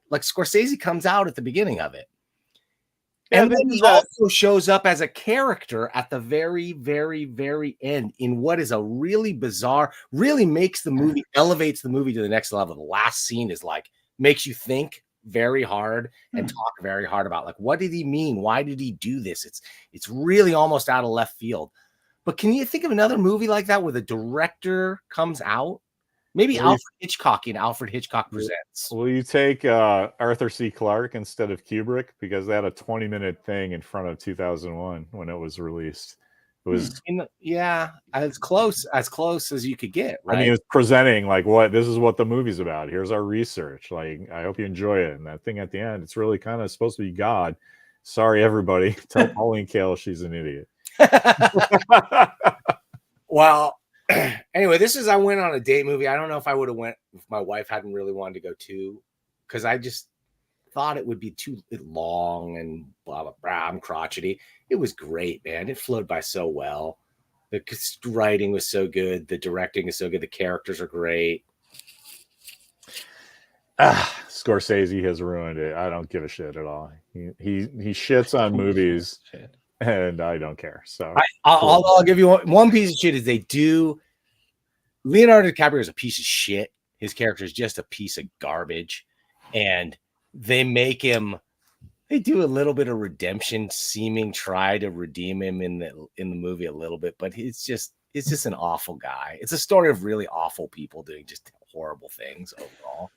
Like, Scorsese comes out at the beginning of it. And then he also shows up as a character at the very, very, very end in what is a really bizarre, really makes the movie, elevates the movie to the next level. The last scene is like, makes you think very hard and talk very hard about, like, what did he mean? Why did he do this? It's really almost out of left field. But can you think of another movie like that where the director comes out? Maybe Alfred Hitchcock in Alfred Hitchcock Presents. Will you take Arthur C. Clarke instead of Kubrick? Because they had a 20-minute thing in front of 2001 when it was released. It was as close as you could get, right? I mean, it was presenting like, this is what the movie's about. Here's our research. Like, I hope you enjoy it. And that thing at the end, it's really kind of supposed to be God. Sorry, everybody. Tell Pauline Kael she's an idiot. Well, anyway, I went on a date movie. I don't know if I would have went if my wife hadn't really wanted to go too, because I just thought it would be too long and blah, blah, blah. I'm crotchety. It was great, man. It flowed by so well. The writing was so good. The directing is so good. The characters are great. Scorsese has ruined it. I don't give a shit at all. He shits on movies. And I don't care. So I'll give you one piece of shit is they do. Leonardo DiCaprio is a piece of shit. His character is just a piece of garbage. And they make him. They do a little bit of redemption, try to redeem him in the movie a little bit, but it's just an awful guy. It's a story of really awful people doing just horrible things overall.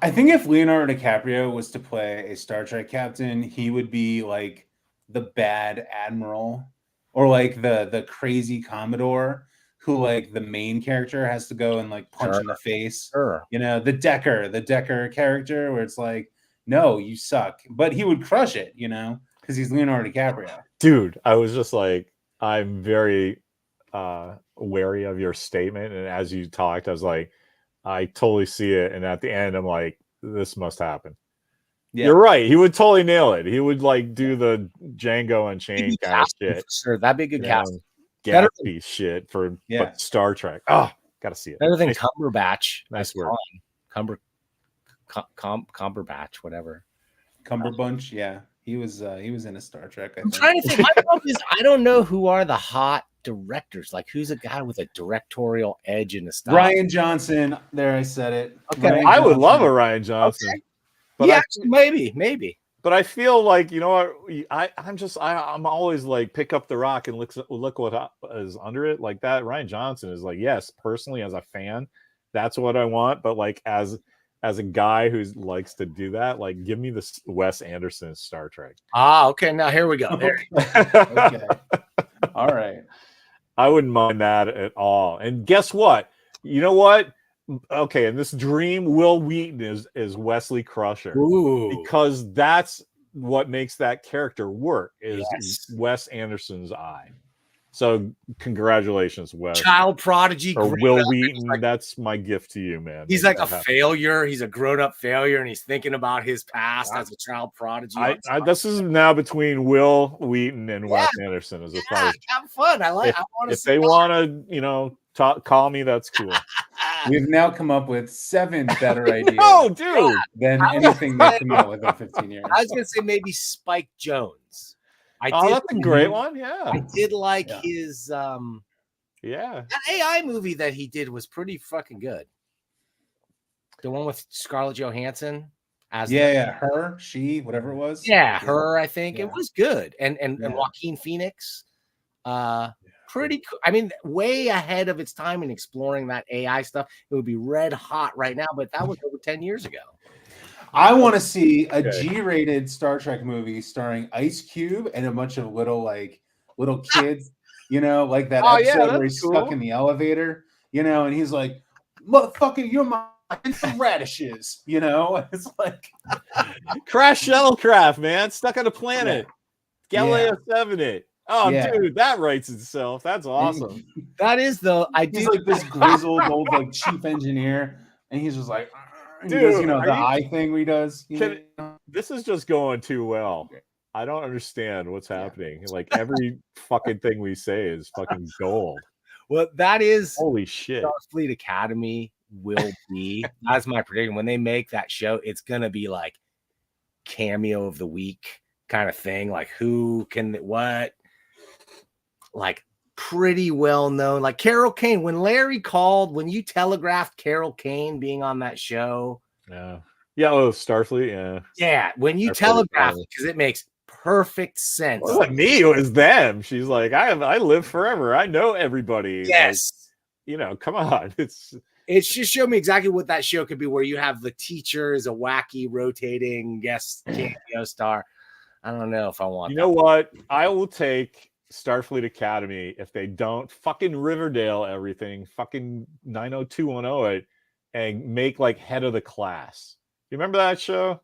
I think if Leonardo DiCaprio was to play a Star Trek captain, he would be like the bad admiral or like the crazy Commodore who like the main character has to go and like punch in the face. Sure. You know, the Decker character where it's like, no, you suck. But he would crush it, you know, because he's Leonardo DiCaprio. Dude, I was just like, I'm very wary of your statement. And as you talked, I was like, I totally see it. And at the end, I'm like, this must happen. Yeah. You're right. He would totally nail it. He would like do the Django Unchained kind of shit. Sure, that'd be a good cast. Gatsby shit for but Star Trek. Oh, gotta see it. Better than Cumberbatch. Nice work. Cumberbatch, whatever. Cumberbunch, yeah. He was in a Star Trek. I'm trying to think. My problem is I don't know who are the hot directors. Like who's a guy with a directorial edge in the style? Rian Johnson. There, I said it. Okay, I would love a Rian Johnson. Okay. But yeah, maybe. But I feel like, you know what, I'm always like pick up the rock and look what is under it. Like that Rian Johnson is like, yes, personally as a fan, that's what I want. But like as a guy who likes to do that, like give me the Wes Anderson Star Trek. Ah, okay. Now here we go. Okay. All right. I wouldn't mind that at all. And guess what? You know what? Okay, and this dream, Will Wheaton is Wesley Crusher. Ooh. Because that's what makes that character work is Wes Anderson's eye. So congratulations, Wes. Child prodigy. Or Will Wheaton. Like, that's my gift to you, man. He's like a failure. He's a grown-up failure, and he's thinking about his past as a child prodigy. This is now between Will Wheaton and Wes Anderson. As far as have fun. If they want to, call me, that's cool. We've now come up with 7 better ideas. Oh, dude! Than anything they've come out with in 15 years. I was gonna say maybe Spike Jonze. That's a great one. Yeah, I did like his that AI movie that he did was pretty fucking good. The one with Scarlett Johansson as her, she, whatever it was. Her. I think it was good, and Joaquin Phoenix. Pretty cool. I mean, way ahead of its time in exploring that AI stuff. It would be red hot right now, but that was over 10 years ago. I want to see a G-rated Star Trek movie starring Ice Cube and a bunch of little kids, like that episode where he's stuck in the elevator, and he's like, motherfucker, you're my some radishes, It's like Crash Shuttlecraft, man, stuck on a planet. Galileo 7 it. Oh, dude, that writes itself. That's awesome. That is though. He's like this grizzled old like chief engineer, and he's just like, dude, he does, the eye thing where he does. This is just going too well. I don't understand what's happening. Like every fucking thing we say is fucking gold. Well, that is holy shit. Starfleet Academy will be. That's my prediction. When they make that show, it's gonna be like cameo of the week kind of thing. Like who can what. Like pretty well known, like Carol Kane. When Larry called, when you telegraphed Carol Kane being on that show, Starfleet, when you telegraphed it, because it makes perfect sense. Well, me, it was them. She's like, I live forever. I know everybody. Yes, like, come on. It's just showed me exactly what that show could be, where you have the teacher as a wacky rotating guest cameo star. I don't know if I want. You know what? I will take Starfleet Academy if they don't fucking Riverdale everything, fucking 90210 it, and make like head of the class. You remember that show?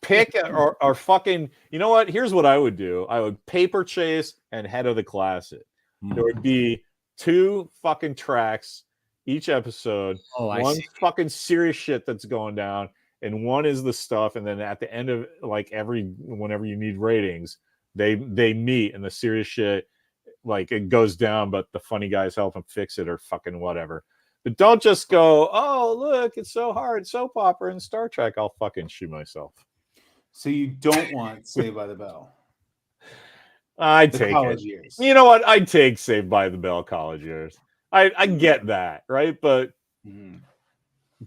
Pick or fucking, you know what? Here's what I would do. I would paper chase and head of the class it. There would be 2 fucking tracks each episode. One fucking serious shit that's going down, and one is the stuff, and then at the end of like whenever you need ratings, they meet and the serious shit, like it goes down, but the funny guys help them fix it or fucking whatever. But don't just go, oh, look, it's so hard, soap opera and Star Trek. I'll fucking shoot myself. So you don't want Saved by the Bell? I'd take it. Years. You know what? I'd take Saved by the Bell college years. I get that, right? But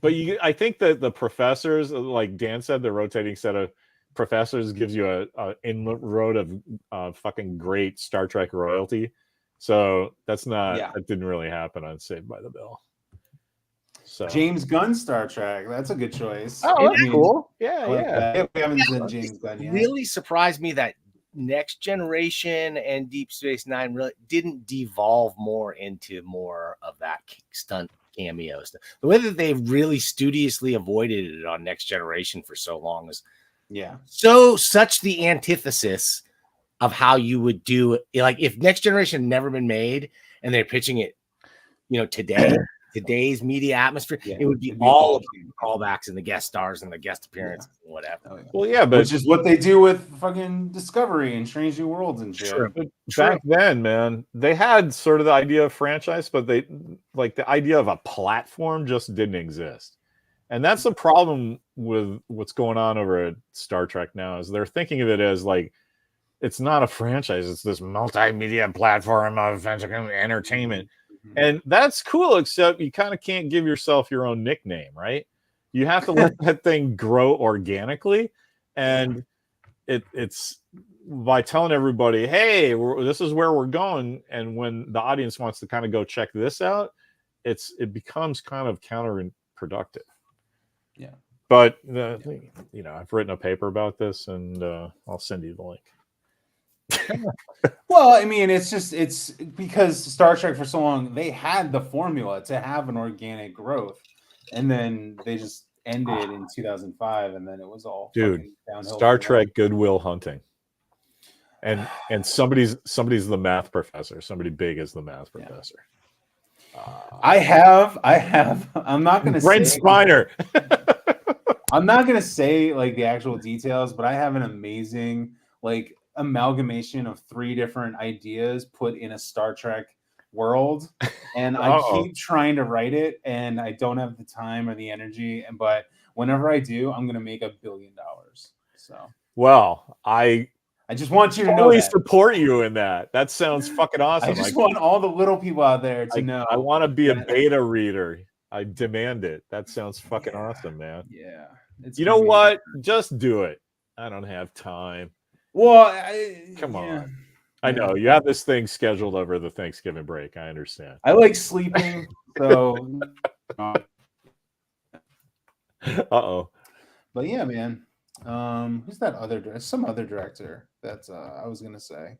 But I think that the professors, like Dan said, the rotating set of professors gives you a inroad of fucking great Star Trek royalty. So that's not that didn't really happen on Saved by the Bell. So James Gunn Star Trek, that's a good choice. Oh, that's cool. Yeah. We haven't done James Gunn yet. Really surprised me that Next Generation and Deep Space Nine really didn't devolve more into more of that stunt cameo stuff. The way that they really studiously avoided it on Next Generation for so long is such the antithesis of how you would do it. Like if Next Generation had never been made and they're pitching it, today's media atmosphere, it would be all of the callbacks and the guest stars and the guest appearances and whatever. Oh, Well, yeah, but which is what they do with fucking Discovery and Strange New Worlds and shit. Sure. But back then, man, they had sort of the idea of franchise, but they like the idea of a platform just didn't exist. And that's the problem with what's going on over at Star Trek now is they're thinking of it as like it's not a franchise, it's this multimedia platform of entertainment. And that's cool, except you kind of can't give yourself your own nickname, right? You have to let that thing grow organically. And it's by telling everybody, hey, this is where we're going. And when the audience wants to kind of go check this out, it becomes kind of counterproductive. Yeah. But, I've written a paper about this and I'll send you the link. Well, I mean, it's because Star Trek for so long they had the formula to have an organic growth, and then they just ended in 2005, and then it was all dude. Star Trek Goodwill Hunting, and somebody's the math professor. Somebody big is the math professor. I have. I'm not going to Brent Spiner. I'm not going to say like the actual details, but I have an amazing like amalgamation of 3 different ideas put in a Star Trek world, and I keep trying to write it and I don't have the time or the energy, but whenever I do, I'm gonna make $1 billion. So well, I just want you to know that. Support you in that. That sounds fucking awesome. I just want all the little people out there to know. I want to be a beta reader. I demand it. That sounds fucking awesome, man. Yeah. You know what? Just do it. I don't have time. Well, come on. I know you have this thing scheduled over the Thanksgiving break. I understand. I like sleeping, so. Uh-oh. But yeah, man. Who's that other? Some other director. That's I was gonna say.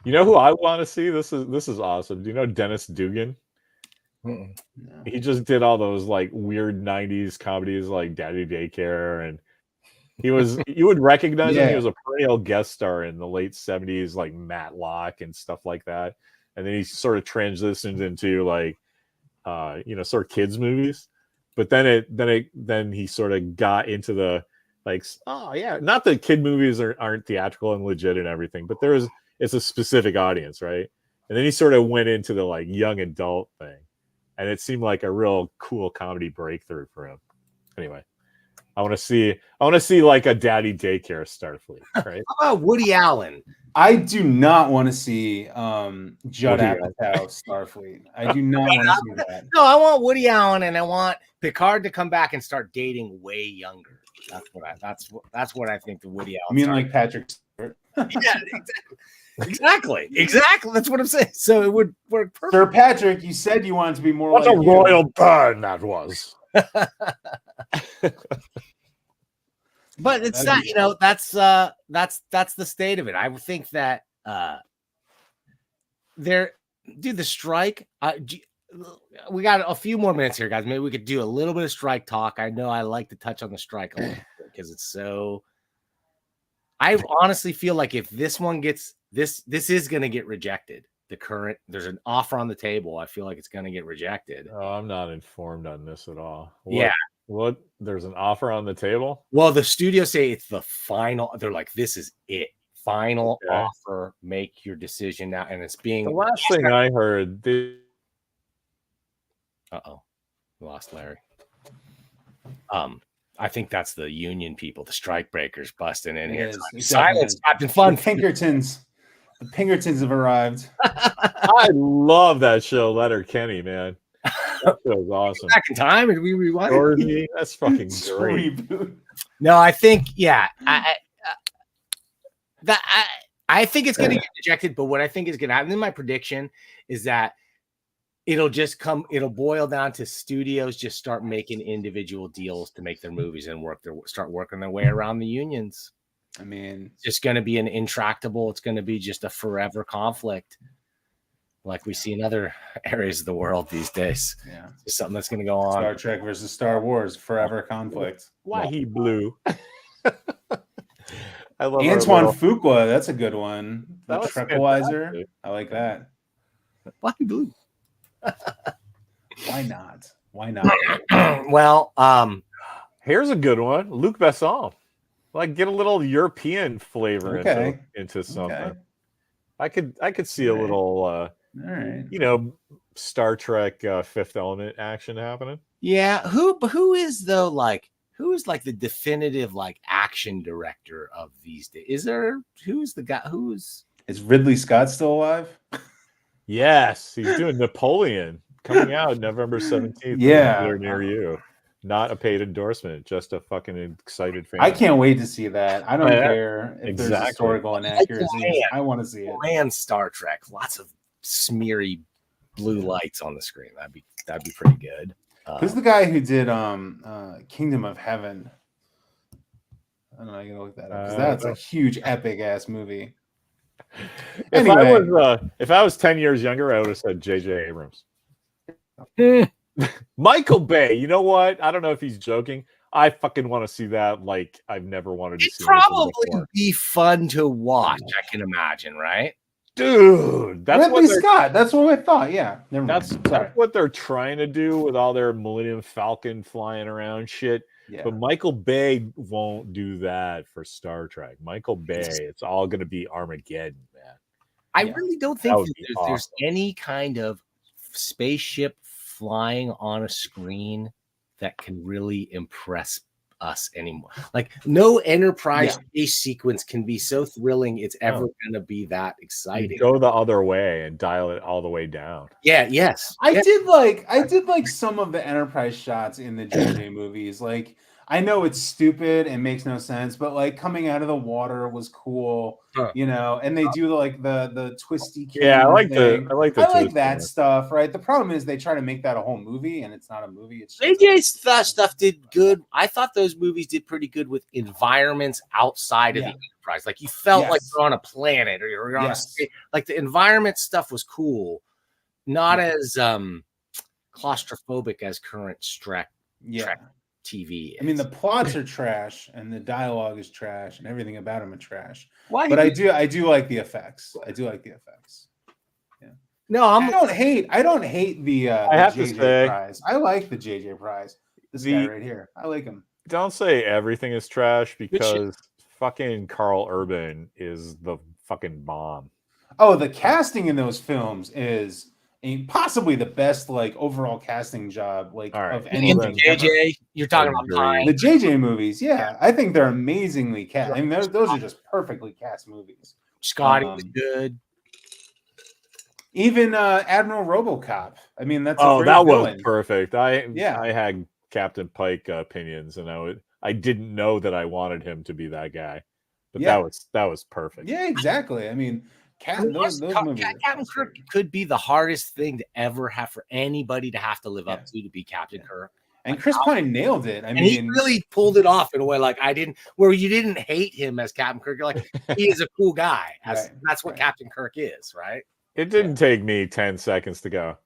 You know who I want to see? This is awesome. Do you know Dennis Dugan? No. He just did all those like weird '90s comedies like Daddy Daycare and. You would recognize him. He was a perennial guest star in the late 70s, like Matlock and stuff like that. And then he sort of transitioned into like, sort of kids movies. But then he sort of got into the like, not that kid movies aren't theatrical and legit and everything, but it's a specific audience, right? And then he sort of went into the like young adult thing, and it seemed like a real cool comedy breakthrough for him. Anyway. I want to see like a Daddy Daycare Starfleet, right? How about Woody Allen? I do not want to see Judd Apatow Starfleet. I do not want to see that. No, I want Woody Allen, and I want Picard to come back and start dating way younger. That's what I think the Woody Allen. I mean, like Patrick Stewart. Yeah, exactly. That's what I'm saying. So it would work perfect. Sir Patrick, you said you wanted to be more. What like a royal burn that was. But it's not, that's the state of it. I would think that the strike. We got a few more minutes here, guys. Maybe we could do a little bit of strike talk. I know I like to touch on the strike a little bit because it's so. I honestly feel like if this one gets this is going to get rejected. There's an offer on the table. I feel like it's going to get rejected. Oh, I'm not informed on this at all. What? There's an offer on the table? Well, the studios say it's the final. They're like, this is it. Final offer. Make your decision now. And it's being. The last thing I heard. Uh-oh. We lost Larry. I think that's the union people, the strike breakers busting in here. Silence, Captain Fun. The Pinkertons have arrived. I love that show, Letterkenny, man. That was awesome. Back in time and we rewind. That's fucking great. No, I think I think it's going to get rejected. But what I think is going to happen in my prediction is that it'll boil down to studios just start making individual deals to make their movies and start working their way around the unions. I mean, it's just going to be an intractable. It's going to be just a forever conflict, like we see in other areas of the world these days. Yeah, it's just something that's going to go on. Star Trek versus Star Wars, forever conflict. Why he blue? I love Antoine Fuqua. That's a good one. The Tranquilizer. Fantastic. I like that. Why he blue? Why not? Why not? Well, here's a good one. Luc Besson. Like, get a little European flavor into something. Okay. I could see a little all right. Star Trek Fifth Element action happening. Yeah, who is the definitive like action director of these days? Who's the guy is Ridley Scott still alive? Yes, he's doing Napoleon coming out November 17th. Yeah, near you. Not a paid endorsement, just a fucking excited fan. I can't wait to see that. I don't care if there's historical inaccuracies. I want to see it. And Star Trek, lots of smeary blue lights on the screen. That'd be pretty good. Who's the guy who did Kingdom of Heaven? I don't know. I gotta look that up because that's a huge epic ass movie. If I was 10 years younger, I would have said J.J. Abrams. Michael Bay, you know what? I don't know if he's joking. I fucking want to see that like I've never wanted to see. It'd probably be fun to watch, I can imagine, right? Dude, that's Ridley Scott. That's what I thought. Yeah. That's what they're trying to do with all their Millennium Falcon flying around shit. Yeah. But Michael Bay won't do that for Star Trek. Michael Bay, it's all going to be Armageddon, man. I really don't think there's any kind of spaceship flying on a screen that can really impress us anymore. Like no Enterprise space sequence can be so thrilling it's ever going to be that exciting. You go the other way and dial it all the way down. I did like some of the Enterprise shots in the JJ movies. Like I know it's stupid and makes no sense, but like coming out of the water was cool, and they do the twisty. Yeah, I like that stuff, right? The problem is they try to make that a whole movie, and it's not a movie. It's JJ's stuff did good. I thought those movies did pretty good with environments outside of the Enterprise. Like you felt like you're on a planet or you're on a space. Like the environment stuff was cool, not as claustrophobic as current Trek TV. I mean, the plots are trash, and the dialogue is trash, and everything about them are trash. But I do like the effects. I do like the effects. Yeah. No, I don't hate the JJ Prize. I like the JJ Prize. This guy right here. I like him. Don't say everything is trash because fucking Carl Urban is the fucking bomb. Oh, the casting in those films is possibly the best overall casting job of anything. JJ, you're talking about Pine. The JJ movies, I think they're amazingly cast. I mean, those are just perfectly cast movies. Scotty was good. Even Admiral RoboCop. I mean, that's was perfect. I had Captain Pike opinions, and I didn't know that I wanted him to be that guy, but that was perfect. Yeah, exactly. I mean. Captain Kirk could be the hardest thing to ever have for anybody to have to live up to be Captain Kirk. And Chris Pine nailed it. I mean, he really pulled it off in a way where you didn't hate him as Captain Kirk. You're like, he is a cool guy. That's what Captain Kirk is, right? It didn't take me 10 seconds to go,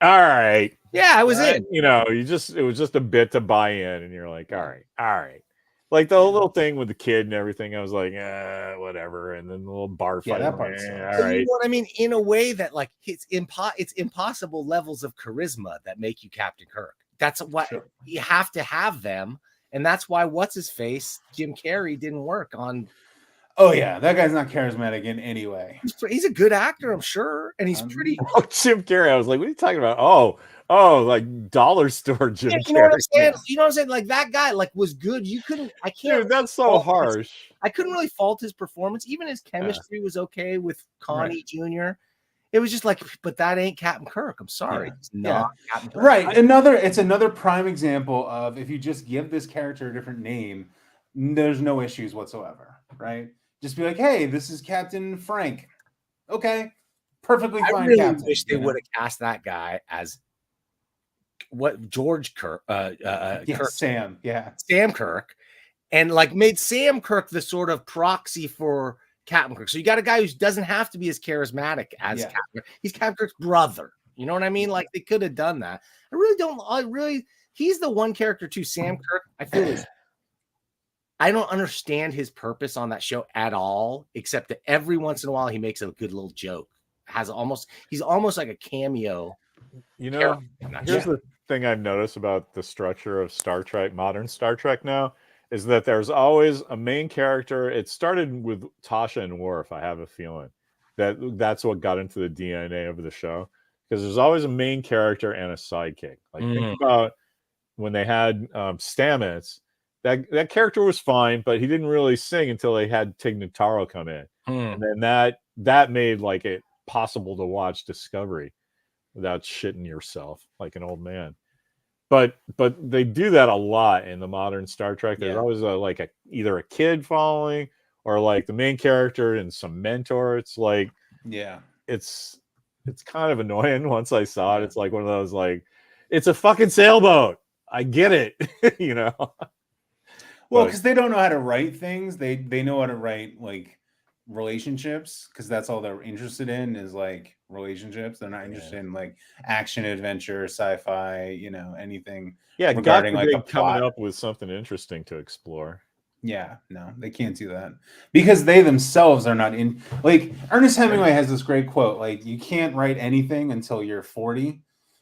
all right. Yeah, I was in. It was just a bit to buy in, and you're like, all right. Like the little thing with the kid and everything, I was like, whatever. And then the little bar fight. That part all You right. know what I mean? In a way that it's impossible levels of charisma that make you Captain Kirk. That's what you have to have them. And that's why Jim Carrey didn't work on. Oh, yeah. That guy's not charismatic in any way. He's a good actor, I'm sure. And he's pretty. Oh, Jim Carrey. I was like, what are you talking about? Like dollar store Jim Carrey. You know what I'm saying? You know what I'm saying? Like that guy was good. I can't. Dude, that's so harsh. I couldn't really fault his performance. Even his chemistry was okay with Connie Jr. It was just like, but that ain't Captain Kirk. I'm sorry. Yeah. It's not Captain Kirk. Right. It's another prime example of if you just give this character a different name, there's no issues whatsoever. Right. Just be like, hey, this is Captain Frank. Okay. Perfectly fine. I really Captain, wish they would have cast that guy as what George Kirk, Kirk, Sam. Yeah. Sam Kirk, and like made Sam Kirk the sort of proxy for Captain Kirk. So you got a guy who doesn't have to be as charismatic as Captain Kirk. He's Captain Kirk's brother. You know what I mean? Like they could have done that. He's the one character too, Sam Kirk. I feel I don't understand his purpose on that show at all, except that every once in a while he makes a good little joke. He's almost like a cameo. You know, here's the thing I've noticed about the structure of Star Trek, modern Star Trek now, is that there's always a main character. It started with Tasha and Worf. I have a feeling that's what got into the DNA of the show, because there's always a main character and a sidekick. Like think about when they had Stamets. That character was fine, but he didn't really sing until they had Tig Notaro come in, and then that made like it possible to watch Discovery without shitting yourself like an old man. But they do that a lot in the modern Star Trek. There's always either a kid following or like the main character and some mentor. It's like it's kind of annoying. Once I saw it, it's like one of those like it's a fucking sailboat. I get it, you know. Well, because they don't know how to write things. They know how to write like relationships, because that's all they're interested in is like relationships. They're not interested in like action, adventure, sci-fi, you know, anything. Yeah, regarding like a plot. Coming up with something interesting to explore. Yeah, no, they can't do that because they themselves are not in. Like Ernest Hemingway has this great quote: like you can't write anything until you're 40,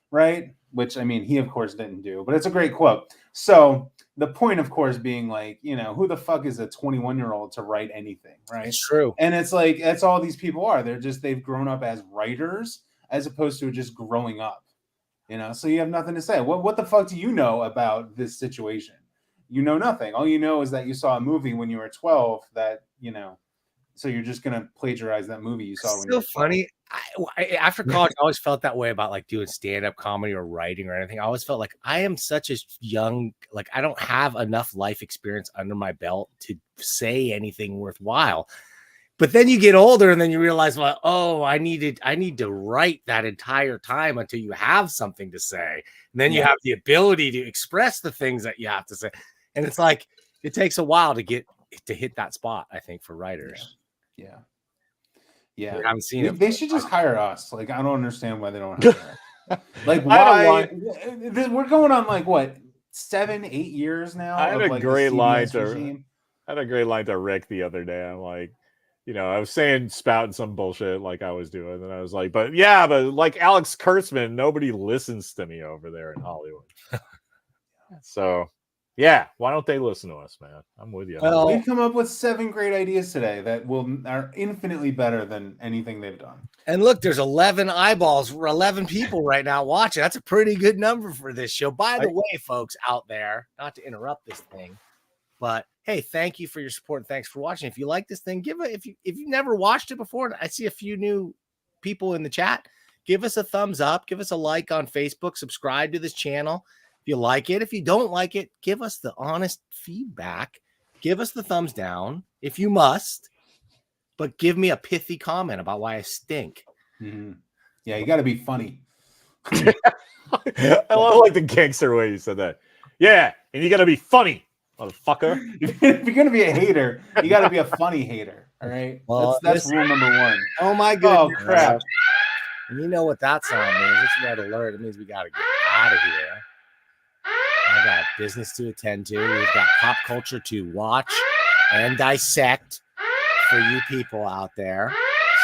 right? Which I mean, he of course didn't do, but it's a great quote. So the point, of course, being like, you know, who the fuck is a 21-year-old to write anything, right? It's true. And it's like, that's all these people are. They've grown up as writers as opposed to just growing up, you know? So you have nothing to say. What the fuck do you know about this situation? You know nothing. All you know is that you saw a movie when you were 12 that, you know, so you're just going to plagiarize that movie you saw when you were 12. Funny. After college, I always felt that way about like doing stand-up comedy or writing or anything. I always felt like I am such a young, like I don't have enough life experience under my belt to say anything worthwhile. But then you get older and then you realize, well, oh, I need to write that entire time until you have something to say. And then you have the ability to express the things that you have to say. And it's like, it takes a while to hit that spot, I think, for writers. Yeah. Yeah, I haven't seen it. They should just hire us. Like, I don't understand why they don't hire us. Like, why? We're going on like what 7-8 years now. I had a great line to Rick the other day. I'm like, you know, I was spouting some bullshit like I was doing, and I was like, but like Alex Kurtzman, nobody listens to me over there in Hollywood. So. Yeah, why don't they listen to us, man? I'm with you. Well, we've come up with 7 great ideas today that are infinitely better than anything they've done. And look, there's 11 eyeballs for 11 people right now watching. That's a pretty good number for this show. By the way, folks out there, not to interrupt this thing, but hey, thank you for your support and thanks for watching. If you like this thing, if you've never watched it before, and I see a few new people in the chat, give us a thumbs up, give us a like on Facebook, subscribe to this channel. If you like it, if you don't like it, give us the honest feedback. Give us the thumbs down if you must, but give me a pithy comment about why I stink. Mm-hmm. Yeah, you got to be funny. I love like the gangster way you said that. Yeah, and you got to be funny, motherfucker. If you're gonna be a hater, you got to be a funny hater. All right, well, that's rule number 1. Oh my goodness! Oh crap! You know what that song means? It's a red alert. It means we got to get out of here. I got business to attend to. We've got pop culture to watch and dissect for you people out there.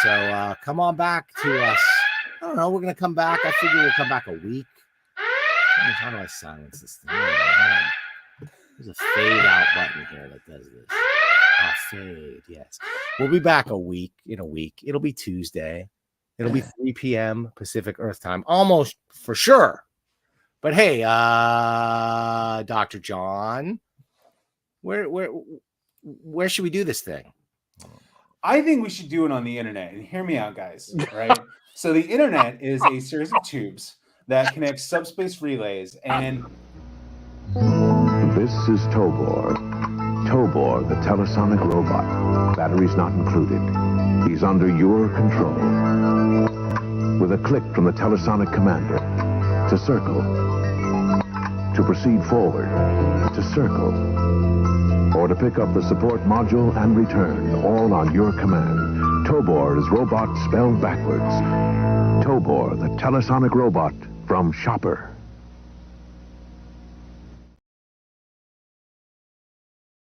So come on back to us. I don't know. We're going to come back. I figure we'll come back a week. How do I silence this thing? There's a fade out button here that does this. Oh, fade. Yes. We'll be back in a week. It'll be Tuesday. It'll be 3 p.m. Pacific Earth time. Almost for sure. But hey, Dr. John, where should we do this thing? I think we should do it on the internet. And hear me out, guys. Right? So the internet is a series of tubes that connect subspace relays, and this is Tobor. Tobor, the telesonic robot. Batteries not included. He's under your control. With a click from the telesonic commander, to circle, to proceed forward, to circle, or to pick up the support module and return, all on your command. Tobor is robot spelled backwards. Tobor, the telesonic robot from Shopper.